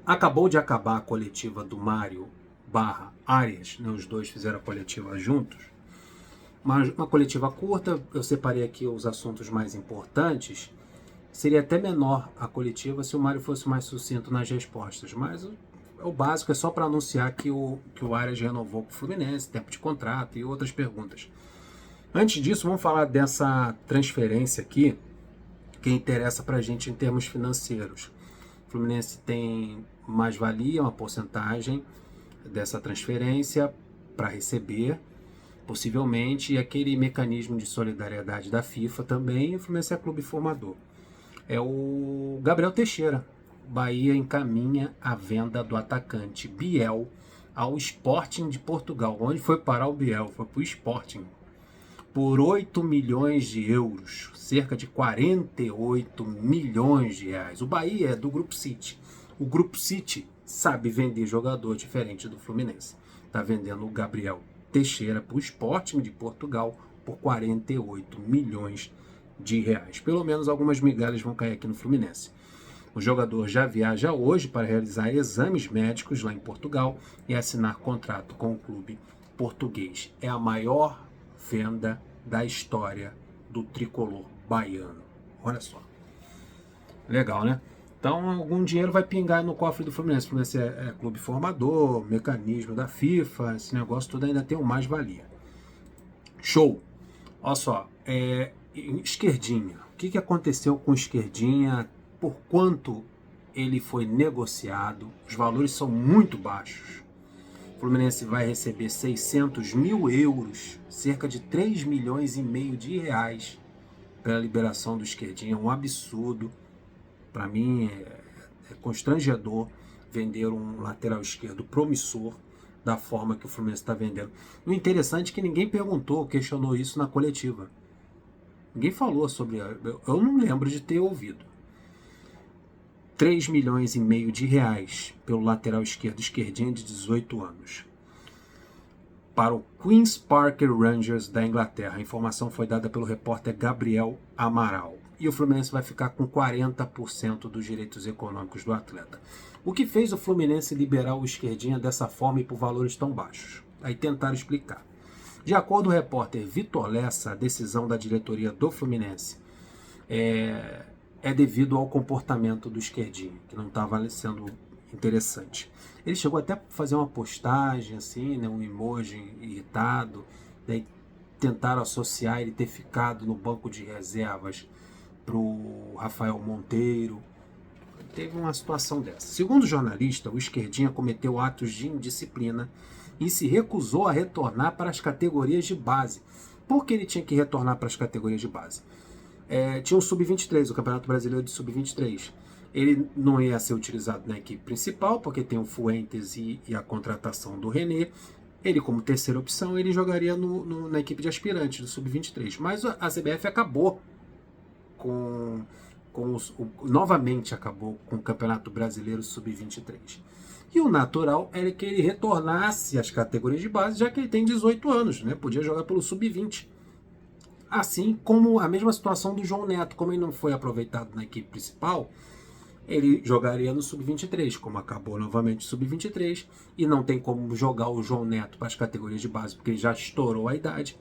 Acabou de acabar a coletiva do Mário barra Arias, né? Os dois fizeram a coletiva juntos. Uma coletiva curta, eu separei aqui os assuntos mais importantes. Seria até menor a coletiva se o Mário fosse mais sucinto nas respostas, mas o básico é só para anunciar que o Arias renovou com o Fluminense, tempo de contrato e outras perguntas. Antes disso, vamos falar dessa transferência aqui, que interessa para a gente em termos financeiros. O Fluminense tem mais-valia, uma porcentagem dessa transferência para receber, possivelmente, e aquele mecanismo de solidariedade da FIFA também. O Fluminense é clube formador. É o Gabriel Teixeira. Bahia encaminha a venda do atacante Biel ao Sporting de Portugal. Onde foi parar o Biel? Foi para o Sporting. Por 8 milhões de euros, cerca de 48 milhões de reais. O Bahia é do Grupo City. O Grupo City sabe vender jogador diferente do Fluminense. Está vendendo o Gabriel Teixeira para o Sporting de Portugal por 48 milhões de reais. Pelo menos algumas migalhas vão cair aqui no Fluminense. O jogador já viaja hoje para realizar exames médicos lá em Portugal e assinar contrato com o clube português. É a maior venda da história do tricolor baiano. Olha só. Legal, né? Então, algum dinheiro vai pingar no cofre do Fluminense. O Fluminense é clube formador, mecanismo da FIFA, esse negócio todo ainda tem um mais-valia. Show! Olha só, Esquerdinha. O que aconteceu com o Esquerdinha? Por quanto ele foi negociado? Os valores são muito baixos. O Fluminense vai receber 600 mil euros, cerca de 3 milhões e meio de reais, pela liberação do Esquerdinha. Um absurdo. Para mim é constrangedor vender um lateral esquerdo promissor da forma que o Fluminense está vendendo. O interessante é que ninguém perguntou, questionou isso na coletiva. Ninguém falou sobre... Eu não lembro de ter ouvido. 3 milhões e meio de reais pelo lateral esquerdo, Esquerdinha, de 18 anos. Para o Queen's Park Rangers da Inglaterra. A informação foi dada pelo repórter Gabriel Amaral. E o Fluminense vai ficar com 40% dos direitos econômicos do atleta. O que fez o Fluminense liberar o Esquerdinha dessa forma e por valores tão baixos? Aí tentaram explicar. De acordo com o repórter Vitor Lessa, a decisão da diretoria do Fluminense é devido ao comportamento do Esquerdinha, que não estava sendo interessante. Ele chegou até a fazer uma postagem, assim, né, um emoji irritado, daí tentaram associar ele ter ficado no banco de reservas para o Rafael Monteiro. Teve uma situação dessa. Segundo o jornalista, o Esquerdinha cometeu atos de indisciplina e se recusou a retornar para as categorias de base. Por que ele tinha que retornar para as categorias de base? Tinha o Sub-23, o Campeonato Brasileiro de Sub-23. Ele não ia ser utilizado na equipe principal, porque tem o Fuentes e a contratação do René. Ele, como terceira opção, ele jogaria na equipe de aspirantes do Sub-23. Mas a CBF acabou novamente acabou com o Campeonato Brasileiro Sub-23. E o natural era que ele retornasse às categorias de base, já que ele tem 18 anos, né? Podia jogar pelo Sub-20. Assim como a mesma situação do João Neto, como ele não foi aproveitado na equipe principal, ele jogaria no Sub-23, como acabou novamente o Sub-23, e não tem como jogar o João Neto para as categorias de base, porque ele já estourou a idade.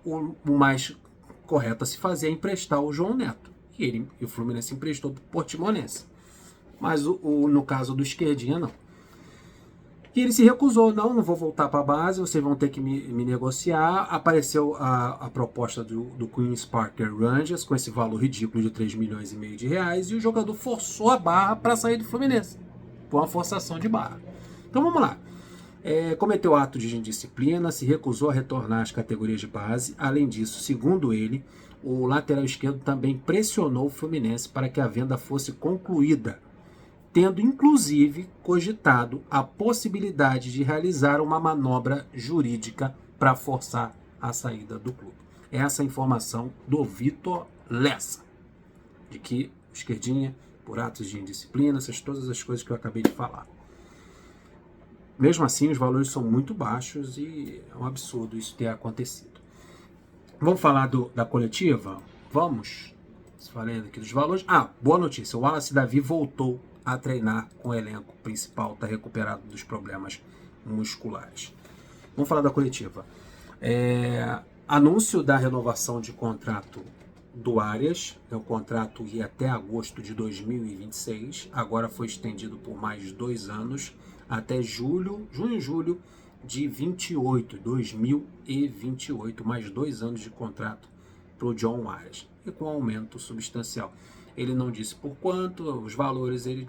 O mais correto a se fazer é emprestar o João Neto. E o Fluminense emprestou para o Portimonense. Mas no caso do Esquerdinha, não. E ele se recusou, não vou voltar para a base, vocês vão ter que me negociar. Apareceu a proposta do Queen's Park Rangers, com esse valor ridículo de 3 milhões e meio de reais, e o jogador forçou a barra para sair do Fluminense, por uma forçação de barra. Então vamos lá. Cometeu ato de indisciplina, se recusou a retornar às categorias de base. Além disso, segundo ele, o lateral esquerdo também pressionou o Fluminense para que a venda fosse concluída, tendo inclusive cogitado a possibilidade de realizar uma manobra jurídica para forçar a saída do clube. Essa é a informação do Vitor Lessa, de que o Esquerdinha, por atos de indisciplina, todas as coisas que eu acabei de falar. Mesmo assim, os valores são muito baixos e é um absurdo isso ter acontecido. Vamos falar da coletiva? Vamos. Falando aqui dos valores. Boa notícia. O Wallace Davi voltou a treinar com o elenco principal, está recuperado dos problemas musculares. Vamos falar da coletiva. Anúncio da renovação de contrato do Arias, o contrato ia até agosto de 2026, agora foi estendido por mais 2 anos, até junho e julho de 2028, mais 2 anos de contrato para o John Arias, e com aumento substancial. Ele não disse por quanto, os valores ele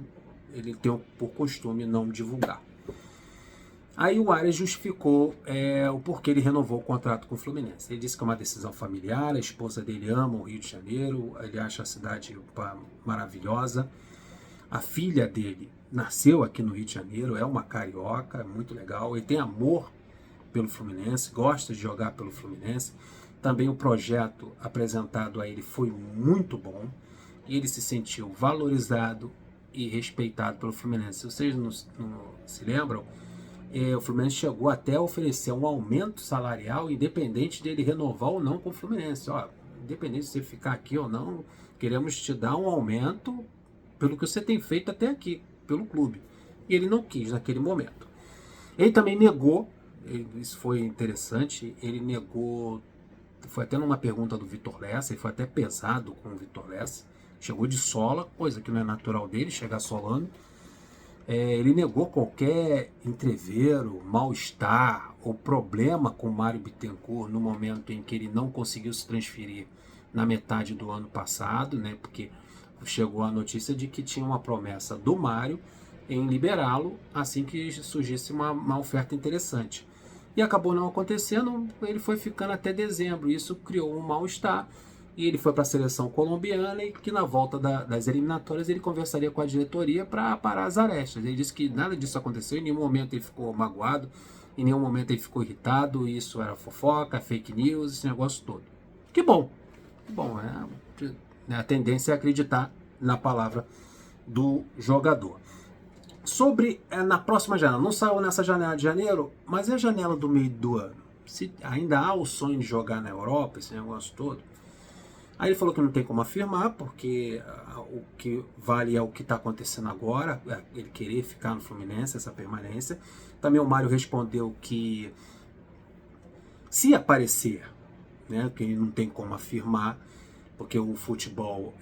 tem por costume não divulgar. Aí o Arias justificou o porquê ele renovou o contrato com o Fluminense. Ele disse que é uma decisão familiar, a esposa dele ama o Rio de Janeiro, ele acha a cidade maravilhosa. A filha dele nasceu aqui no Rio de Janeiro, é uma carioca, é muito legal. Ele tem amor pelo Fluminense, gosta de jogar pelo Fluminense. Também o projeto apresentado a ele foi muito bom e ele se sentiu valorizado e respeitado pelo Fluminense. Se vocês não se lembram, o Fluminense chegou até a oferecer um aumento salarial independente dele renovar ou não com o Fluminense. Independente de você ficar aqui ou não, queremos te dar um aumento pelo que você tem feito até aqui, pelo clube. E ele não quis naquele momento. Ele também negou, isso foi interessante, ele negou, foi até numa pergunta do Vitor Lessa, ele foi até pesado com o Vitor Lessa, chegou de sola, coisa que não é natural dele, chegar solando. Ele negou qualquer entrevero, mal-estar ou problema com o Mário Bittencourt no momento em que ele não conseguiu se transferir na metade do ano passado, né? Porque chegou a notícia de que tinha uma promessa do Mário em liberá-lo assim que surgisse uma oferta interessante. E acabou não acontecendo, ele foi ficando até dezembro, isso criou um mal-estar. E ele foi para a seleção colombiana e que na volta das eliminatórias ele conversaria com a diretoria para parar as arestas. Ele disse que nada disso aconteceu, em nenhum momento ele ficou magoado, em nenhum momento ele ficou irritado, isso era fofoca, fake news, esse negócio todo. Que bom, a tendência é acreditar na palavra do jogador. Sobre na próxima janela, não saiu nessa janela de janeiro, mas é a janela do meio do ano. Se ainda há o sonho de jogar na Europa, esse negócio todo. Aí ele falou que não tem como afirmar, porque o que vale é o que está acontecendo agora, ele querer ficar no Fluminense, essa permanência. Também o Mário respondeu que se aparecer, né, que ele não tem como afirmar, porque o futebol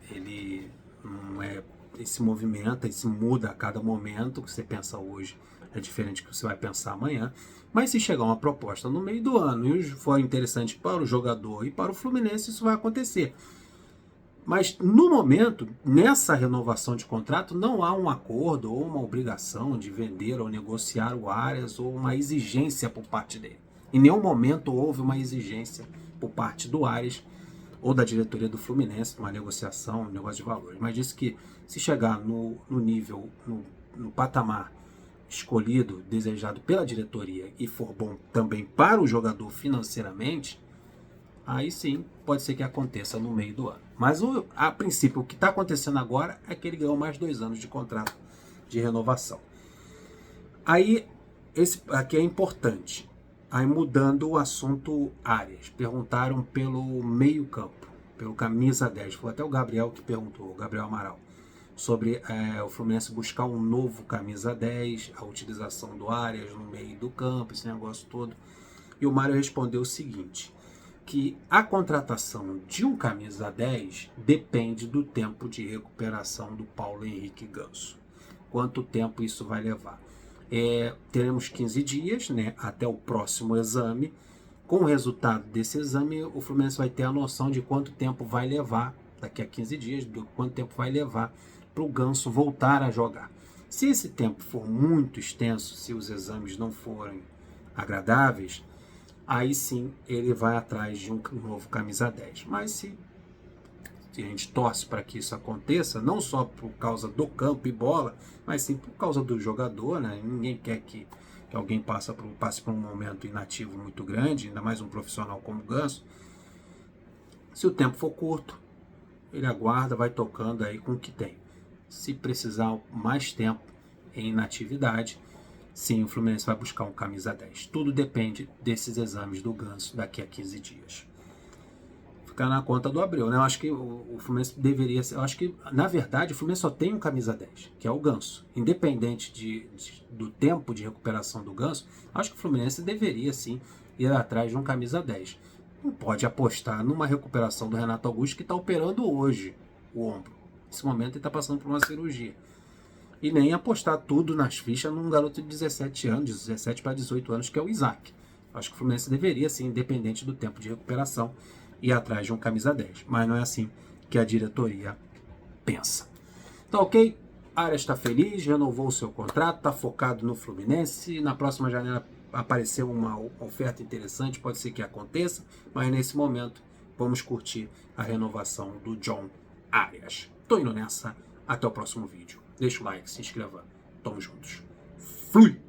ele não ele se movimenta, ele se muda a cada momento, o que você pensa hoje é diferente do que você vai pensar amanhã. Mas se chegar uma proposta no meio do ano e for interessante para o jogador e para o Fluminense, isso vai acontecer. Mas no momento, nessa renovação de contrato, não há um acordo ou uma obrigação de vender ou negociar o Arias ou uma exigência por parte dele. Em nenhum momento houve uma exigência por parte do Arias ou da diretoria do Fluminense, uma negociação, um negócio de valores. Mas disse que se chegar no nível, no patamar escolhido, desejado pela diretoria e for bom também para o jogador financeiramente, aí sim pode ser que aconteça no meio do ano. Mas a princípio o que está acontecendo agora é que ele ganhou mais 2 anos de contrato de renovação. Aí, esse aqui é importante. Aí mudando o assunto Arias, perguntaram pelo meio campo, pelo camisa 10, foi até o Gabriel que perguntou, o Gabriel Amaral, sobre o Fluminense buscar um novo camisa 10, a utilização do Arias no meio do campo, esse negócio todo. E o Mário respondeu o seguinte, que a contratação de um camisa 10 depende do tempo de recuperação do Paulo Henrique Ganso. Quanto tempo isso vai levar? Teremos 15 dias, né, até o próximo exame. Com o resultado desse exame, o Fluminense vai ter a noção de quanto tempo vai levar, daqui a 15 dias, quanto tempo vai levar para o Ganso voltar a jogar. Se esse tempo for muito extenso, se os exames não forem agradáveis, aí sim ele vai atrás de um novo camisa 10. Mas se a gente torce para que isso aconteça, não só por causa do campo e bola, mas sim por causa do jogador, né? Ninguém quer que alguém passe por um momento inativo muito grande, ainda mais um profissional como o Ganso. Se o tempo for curto, ele aguarda, vai tocando aí com o que tem. Se precisar mais tempo em inatividade, sim, o Fluminense vai buscar um camisa 10. Tudo depende desses exames do Ganso daqui a 15 dias. ficar na conta do Abreu, né? Eu acho que o Fluminense deveria ser. Eu acho que, na verdade, o Fluminense só tem um camisa 10, que é o Ganso. Independente do tempo de recuperação do Ganso, acho que o Fluminense deveria sim ir atrás de um camisa 10. Não pode apostar numa recuperação do Renato Augusto, que está operando hoje o ombro. Nesse momento ele está passando por uma cirurgia. E nem apostar tudo nas fichas num garoto de 17 anos, 17 para 18 anos, que é o Isaac. Acho que o Fluminense deveria, sim, independente do tempo de recuperação, ir atrás de um camisa 10. Mas não é assim que a diretoria pensa. Tá ok? Arias está feliz, renovou o seu contrato, está focado no Fluminense. Na próxima janela apareceu uma oferta interessante, pode ser que aconteça, mas nesse momento vamos curtir a renovação do John Arias. Tô indo nessa, até o próximo vídeo. Deixa o like, se inscreva. Tamo juntos. Fui!